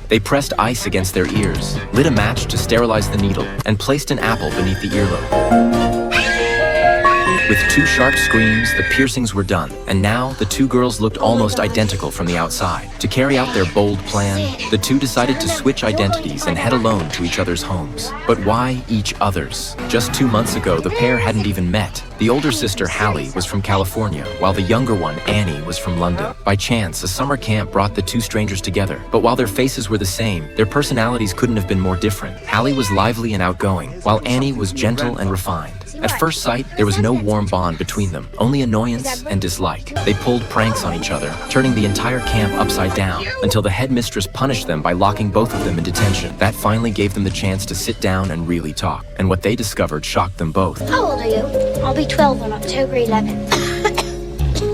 They pressed ice against their ears, lit a match to sterilize the needle, and placed an apple beneath the earlobe. With 2 sharp screams, the piercings were done, and now the 2 girls looked almost identical from the outside. To carry out their bold plan, the 2 decided to switch identities and head alone to each other's homes. But why each other's? Just 2 months ago, the pair hadn't even met. The older sister, Hallie, was from California, while the younger one, Annie, was from London. By chance, a summer camp brought the 2 strangers together, but while their faces were the same, their personalities couldn't have been more different. Hallie was lively and outgoing, while Annie was gentle and refined. At first sight, there was no warm bond between them, only annoyance and dislike. They pulled pranks on each other, turning the entire camp upside down, until the headmistress punished them by locking both of them in detention. That finally gave them the chance to sit down and really talk, and what they discovered shocked them both. How old are you? I'll be 12 on October 11th.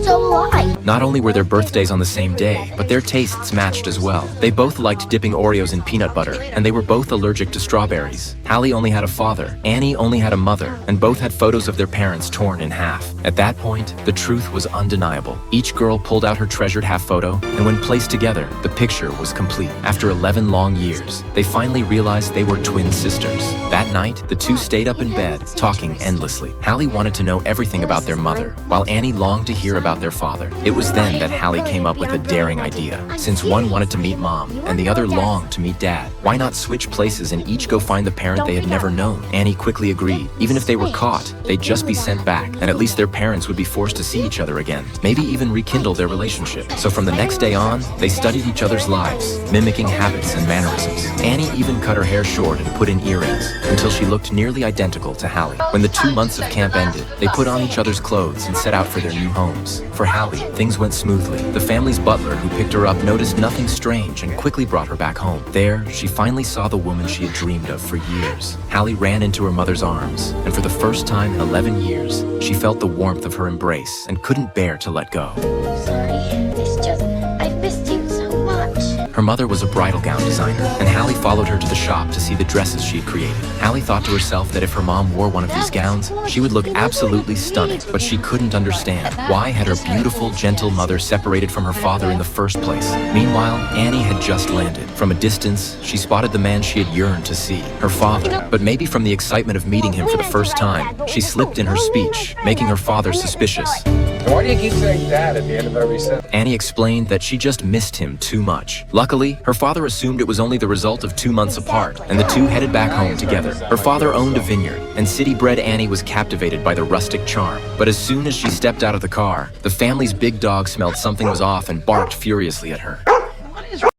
So will I. Not only were their birthdays on the same day, but their tastes matched as well. They both liked dipping Oreos in peanut butter, and they were both allergic to strawberries. Hallie only had a father, Annie only had a mother, and both had photos of their parents torn in half. At that point, the truth was undeniable. Each girl pulled out her treasured half photo, and when placed together, the picture was complete. After 11 long years, they finally realized they were twin sisters. That night, the 2 stayed up in bed, talking endlessly. Hallie wanted to know everything about their mother, while Annie longed to hear about their father. It was then that Hallie came up with a daring idea. Since one wanted to meet mom, and the other longed to meet dad, why not switch places and each go find the parent they had never known? Annie quickly agreed. Even if they were caught, they'd just be sent back, and at least their parents would be forced to see each other again, maybe even rekindle their relationship. So from the next day on, they studied each other's lives, mimicking habits and mannerisms. Annie even cut her hair short and put in earrings, until she looked nearly identical to Hallie. When the 2 months of camp ended, they put on each other's clothes and set out for their new homes. For Hallie, things went smoothly. The family's butler who picked her up noticed nothing strange and quickly brought her back home. There, she finally saw the woman she had dreamed of for years. Hallie ran into her mother's arms, and for the first time in 11 years, she felt the warmth of her embrace and couldn't bear to let go. Sorry, I've missed you so much. Her mother was a bridal gown designer, and Hallie followed her to the shop to see the dresses she had created. Hallie thought to herself that if her mom wore one of these gowns, she would look absolutely stunning, but she couldn't understand. Why had her beautiful, gentle mother separated from her father in the first place? Meanwhile, Annie had just landed. From a distance, she spotted the man she had yearned to see, her father. But maybe from the excitement of meeting him for the first time, she slipped in her speech, making her father suspicious. Why do you keep saying dad at the end of every sentence? Annie explained that she just missed him too much. Luckily, her father assumed it was only the result of 2 months apart, and the 2 headed back home together. Her father owned a vineyard, and city-bred Annie was captivated by the rustic charm. But as soon as she stepped out of the car, the family's big dog smelled something was off and barked furiously at her.